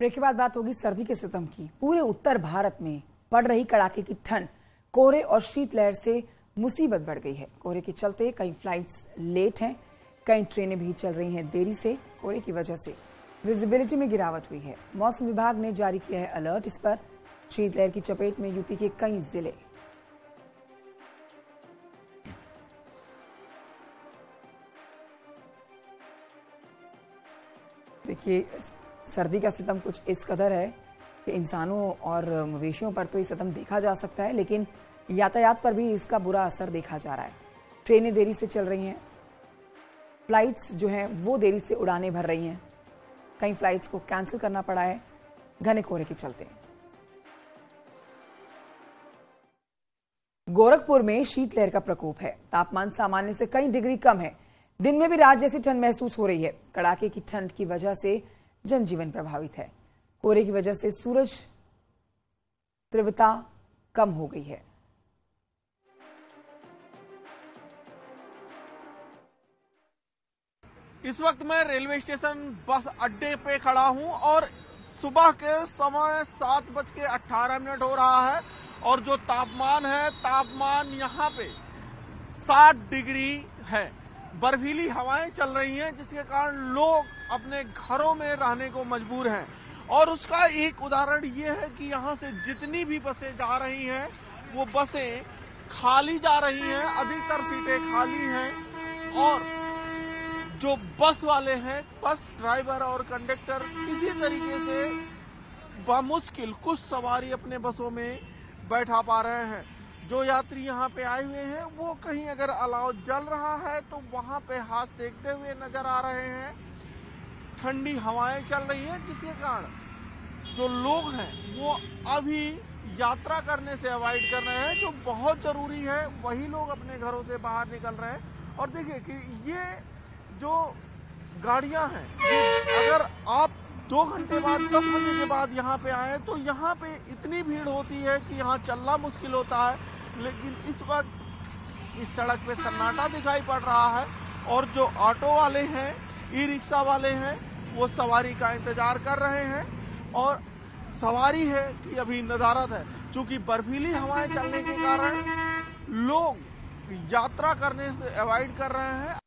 Break के बाद बात होगी सर्दी के सितम की। पूरे उत्तर भारत में पड़ रही कड़ाके की ठंड, कोहरे और शीतलहर से मुसीबत बढ़ गई है। कोहरे के चलते कई फ्लाइट्स लेट हैं, कई ट्रेनें भी चल रही हैं देरी से। कोहरे की वजह से विजिबिलिटी में गिरावट हुई है। मौसम विभाग ने जारी किया है अलर्ट इस पर। शीतलहर की चपेट में यूपी के कई जिले। देखिए, सर्दी का सितम कुछ इस कदर है कि इंसानों और मवेशियों पर तो ये सितम देखा जा सकता है, लेकिन यातायात पर भी इसका बुरा असर देखा जा रहा है। ट्रेनें देरी से चल रही हैं, फ्लाइट्स जो हैं वो देरी से उड़ानें भर रही हैं, कई फ्लाइट्स को कैंसिल करना पड़ा है घने कोहरे के चलते। गोरखपुर में शीतलहर का प्रकोप है। तापमान सामान्य से कई डिग्री कम है। दिन में भी रात जैसी ठंड महसूस हो रही है। कड़ाके की ठंड की वजह से जनजीवन प्रभावित है। कोहरे की वजह से सूरज तीव्रता कम हो गई है। इस वक्त मैं रेलवे स्टेशन बस अड्डे पे खड़ा हूं और सुबह के समय 7:18 हो रहा है और जो तापमान है, तापमान यहाँ पे 60 डिग्री है। बर्फीली हवाएं चल रही हैं जिसके कारण लोग अपने घरों में रहने को मजबूर हैं। और उसका एक उदाहरण ये है कि यहाँ से जितनी भी बसें जा रही हैं वो बसें खाली जा रही हैं, अधिकतर सीटें खाली हैं। और जो बस वाले हैं, बस ड्राइवर और कंडक्टर किसी तरीके से बामुश्किल कुछ सवारी अपने बसों में बैठा पा रहे हैं। जो यात्री यहाँ पे आए हुए हैं वो कहीं अगर अलाव जल रहा है तो वहां पे हाथ सेकते हुए नजर आ रहे हैं। ठंडी हवाएं चल रही हैं जिसके कारण जो लोग हैं वो अभी यात्रा करने से अवॉइड कर रहे हैं। जो बहुत जरूरी है वही लोग अपने घरों से बाहर निकल रहे हैं। और देखिए कि ये जो गाड़ियां हैं, अगर आप 2 घंटे बाद 10 बजे के बाद यहाँ पे आए तो यहाँ पे इतनी भीड़ होती है कि यहाँ चलना मुश्किल होता है। लेकिन इस वक्त इस सड़क पे सन्नाटा दिखाई पड़ रहा है और जो ऑटो वाले हैं, ई रिक्शा वाले हैं, वो सवारी का इंतजार कर रहे हैं। और सवारी है कि अभी नदारद है, क्योंकि बर्फीली हवाएं चलने के कारण लोग यात्रा करने से अवॉइड कर रहे हैं।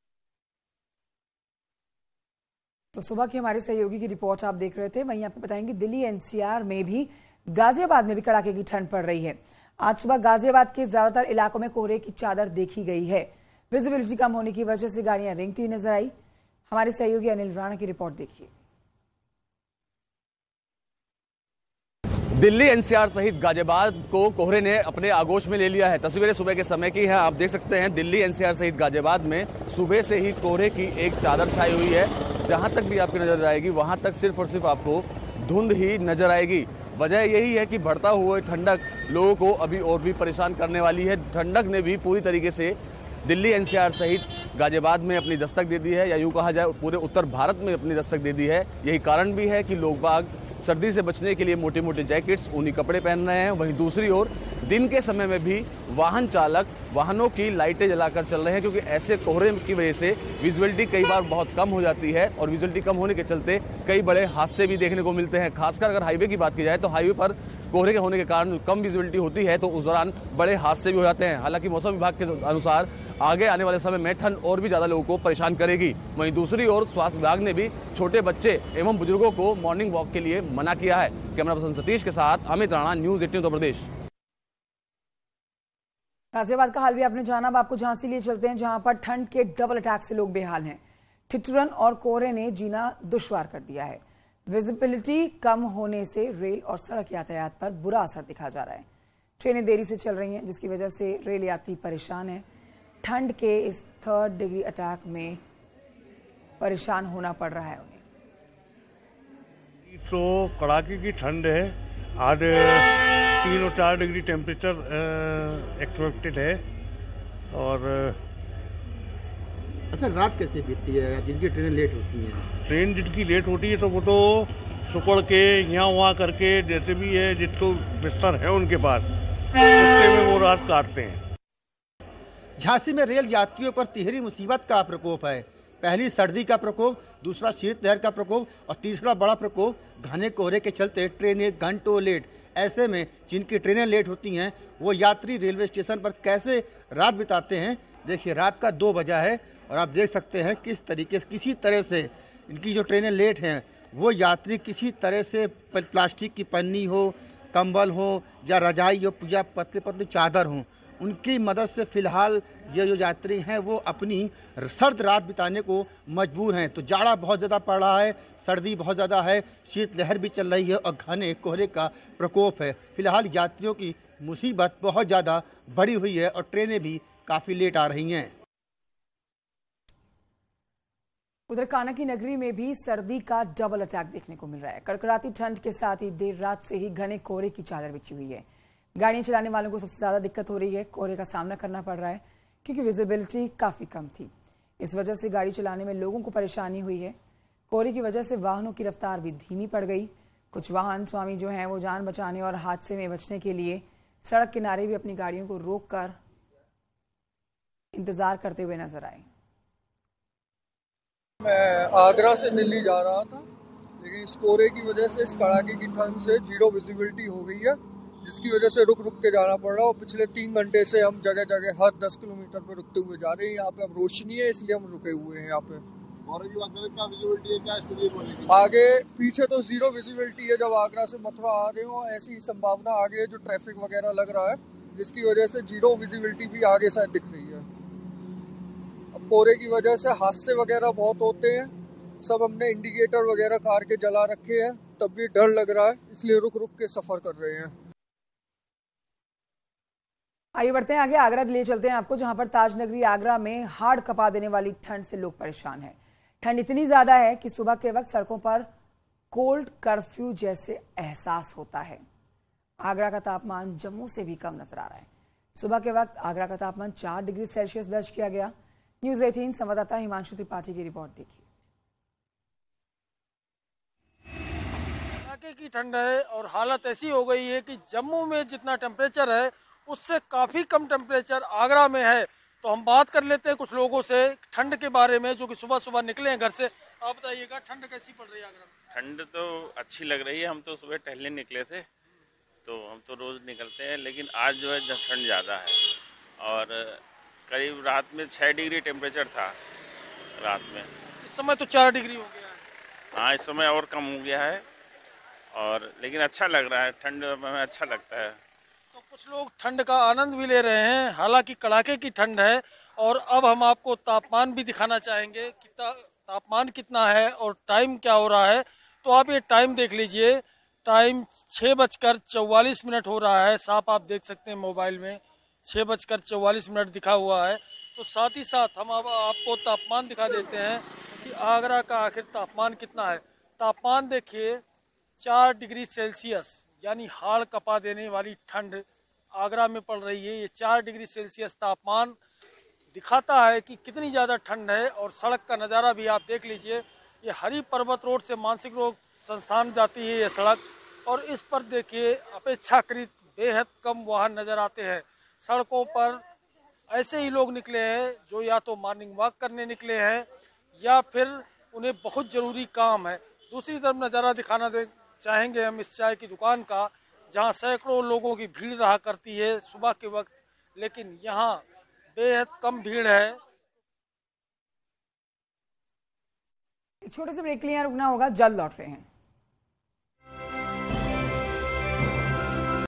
तो सुबह की हमारे सहयोगी की रिपोर्ट आप देख रहे थे। वहीं आपको बताएंगे दिल्ली एनसीआर में भी, गाजियाबाद में भी कड़ाके की ठंड पड़ रही है। आज सुबह गाजियाबाद के ज्यादातर इलाकों में कोहरे की चादर देखी गई है। विजिबिलिटी कम होने की वजह से गाड़ियां रेंगती हुई नजर आई। हमारे सहयोगी अनिल राणा की रिपोर्ट देखिए। दिल्ली एनसीआर सहित गाजियाबाद को कोहरे ने अपने आगोश में ले लिया है। तस्वीरें सुबह के समय की हैं, आप देख सकते हैं। दिल्ली एनसीआर सहित गाजियाबाद में सुबह से ही कोहरे की एक चादर छाई हुई है। जहां तक भी आपकी नजर आएगी वहां तक सिर्फ और सिर्फ आपको धुंध ही नजर आएगी। वजह यही है कि बढ़ता हुआ ठंडक लोगों को अभी और भी परेशान करने वाली है। ठंडक ने भी पूरी तरीके से दिल्ली एनसीआर सहित गाजियाबाद में अपनी दस्तक दे दी है, या यूं कहा जाए पूरे उत्तर भारत में अपनी दस्तक दे दी है। यही कारण भी है कि लोग बाग सर्दी से बचने के लिए मोटे मोटे जैकेट्स, ऊनी कपड़े पहन रहे हैं। वहीं दूसरी ओर दिन के समय में भी वाहन चालक वाहनों की लाइटें जलाकर चल रहे हैं, क्योंकि ऐसे कोहरे की वजह से विजुअलिटी कई बार बहुत कम हो जाती है और विजुअलिटी कम होने के चलते कई बड़े हादसे भी देखने को मिलते हैं। खासकर अगर हाईवे की बात की जाए तो हाईवे पर कोहरे के होने के कारण कम विजुअलिटी होती है तो उस दौरान बड़े हादसे भी हो जाते हैं। हालांकि मौसम विभाग के अनुसार आगे आने वाले समय में ठंड और भी ज्यादा लोगों को परेशान करेगी। वहीं दूसरी ओर स्वास्थ्य विभाग ने भी छोटे बच्चे एवं बुजुर्गों को मॉर्निंग वॉक के लिए मना किया है। कैमरा पर्सन सतीश के साथ अमित राणा, न्यूज 18 उत्तर प्रदेश। गाजियाबाद का हाल भी आपने जाना। अब आपको झांसी लिए चलते हैं, जहां पर ठंड के डबल अटैक से लोग बेहाल हैं। ठिठुरन और कोहरे ने जीना दुश्वार कर दिया है। विजिबिलिटी कम होने से रेल और सड़क यातायात पर बुरा असर दिखा जा रहा है। ट्रेनें देरी से चल रही हैं जिसकी वजह से रेल यात्री परेशान हैं। ठंड के इस 3rd डिग्री अटैक में परेशान होना पड़ रहा है उन्हें। तो कड़ाके की ठंड है। आज 3 और 4 डिग्री टेम्परेचर एक्सपेक्टेड है। और अच्छा, रात कैसे बीतती है? जिनकी ट्रेनें लेट होती हैं, ट्रेन जिनकी लेट होती है तो वो तो सुकड़ के यहाँ वहाँ करके जैसे भी है, जिनको बिस्तर है उनके पास, उससे में वो रात काटते हैं। झांसी में रेल यात्रियों पर तिहरी मुसीबत का प्रकोप है। पहली सर्दी का प्रकोप, दूसरा शीतलहर का प्रकोप और तीसरा बड़ा प्रकोप घने कोहरे के चलते ट्रेनें घंटों लेट। ऐसे में जिनकी ट्रेनें लेट होती हैं वो यात्री रेलवे स्टेशन पर कैसे रात बिताते हैं। देखिए रात का 2 बजा है और आप देख सकते हैं किसी तरह से इनकी जो ट्रेनें लेट हैं वो यात्री किसी तरह से प्लास्टिक की पन्नी हो, कंबल हो या रजाई हो या पतली पतली चादर हो, उनकी मदद से फिलहाल ये जो यात्री हैं वो अपनी सर्द रात बिताने को मजबूर हैं। तो जाड़ा बहुत ज़्यादा पड़ रहा है, सर्दी बहुत ज़्यादा है, शीतलहर भी चल रही है और घने कोहरे का प्रकोप है। फिलहाल यात्रियों की मुसीबत बहुत ज़्यादा बढ़ी हुई है और ट्रेनें भी काफ़ी लेट आ रही हैं। उधर कान्हा नगरी में भी सर्दी का डबल अटैक देखने को मिल रहा है। कड़कड़ाती ठंड के साथ ही देर रात से ही घने कोहरे की चादर बिछी हुई है। गाड़ियां चलाने वालों को सबसे ज्यादा दिक्कत हो रही है। कोहरे का सामना करना पड़ रहा है क्योंकि विजिबिलिटी काफी कम थी। इस वजह से गाड़ी चलाने में लोगों को परेशानी हुई है। कोहरे की वजह से वाहनों की रफ्तार भी धीमी पड़ गई। कुछ वाहन स्वामी जो हैं वो जान बचाने और हादसे में बचने के लिए सड़क किनारे भी अपनी गाड़ियों को रोककर इंतजार करते हुए नजर आए। मैं आगरा से दिल्ली जा रहा था, लेकिन इस कोहरे की वजह से, इस कड़ाके की ठंड से जीरो विजिबिलिटी हो गई है, जिसकी वजह से रुक रुक के जाना पड़ रहा है। और पिछले 3 घंटे से हम जगह जगह हर 10 किलोमीटर पे रुकते हुए जा रहे हैं। यहाँ पे अब रोशनी है इसलिए हम रुके हुए हैं यहाँ पे। आगे पीछे तो जीरो विजिबिलिटी है जब आगरा से मथुरा आ रहे हो, ऐसी संभावना आगे जो ट्रैफिक वगैरह लग रहा है, जिसकी वजह से जीरो विजिबिलिटी भी आगे शायद दिख रही है। अब कोहरे की वजह से हादसे वगैरह बहुत होते हैं। सब हमने इंडिकेटर वगैरह कार के जला रखे हैं, तब भी डर लग रहा है, इसलिए रुक रुक के सफर कर रहे हैं। आइए बढ़ते हैं आगे, आगरा ले चलते हैं आपको, जहां पर ताज नगरी आगरा में हाड़ कपा देने वाली ठंड से लोग परेशान हैं। ठंड इतनी ज्यादा है कि सुबह के वक्त सड़कों पर कोल्ड कर्फ्यू जैसे एहसास होता है। आगरा का तापमान जम्मू से भी कम नजर आ रहा है। सुबह के वक्त आगरा का तापमान 4 डिग्री सेल्सियस दर्ज किया गया। न्यूज 18 संवाददाता हिमांशु त्रिपाठी की रिपोर्ट देखिए। की ठंड है और हालत ऐसी हो गई है कि जम्मू में जितना टेम्परेचर है उससे काफी कम टेम्परेचर आगरा में है। तो हम बात कर लेते हैं कुछ लोगों से ठंड के बारे में, जो कि सुबह सुबह निकले हैं घर से। आप बताइएगा ठंड कैसी पड़ रही है आगरा में? ठंड तो अच्छी लग रही है। हम तो सुबह टहलने निकले थे, तो हम तो रोज निकलते हैं, लेकिन आज जो है ठंड ज़्यादा है और करीब रात में 6 डिग्री टेम्परेचर था रात में। इस समय तो 4 डिग्री हो गया है। हाँ, इस समय और कम हो गया है, और लेकिन अच्छा लग रहा है, ठंड में अच्छा लगता है। तो कुछ लोग ठंड का आनंद भी ले रहे हैं, हालांकि कड़ाके की ठंड है। और अब हम आपको तापमान भी दिखाना चाहेंगे कि तापमान कितना है और टाइम क्या हो रहा है। तो आप ये टाइम देख लीजिए, टाइम 6:44 हो रहा है। साफ आप देख सकते हैं मोबाइल में 6:44 दिखा हुआ है। तो साथ ही साथ हम अब आपको तापमान दिखा देते हैं कि आगरा का आखिर तापमान कितना है। तापमान देखिए 4 डिग्री सेल्सियस, यानी हाड़ कपा देने वाली ठंड आगरा में पड़ रही है। ये 4 डिग्री सेल्सियस तापमान दिखाता है कि कितनी ज़्यादा ठंड है। और सड़क का नज़ारा भी आप देख लीजिए, ये हरी पर्वत रोड से मानसिक रोग संस्थान जाती है ये सड़क, और इस पर देखिए अपेक्षाकृत बेहद कम वाहन नज़र आते हैं। सड़कों पर ऐसे ही लोग निकले हैं जो या तो मॉर्निंग वॉक करने निकले हैं या फिर उन्हें बहुत ज़रूरी काम है। दूसरी तरफ नज़ारा दिखाना चाहेंगे हम इस चाय की दुकान का, जहां सैकड़ों लोगों की भीड़ रहा करती है सुबह के वक्त, लेकिन यहां बेहद कम भीड़ है। छोटे से ब्रेक के लिए रुकना होगा, जल्द लौट रहे हैं।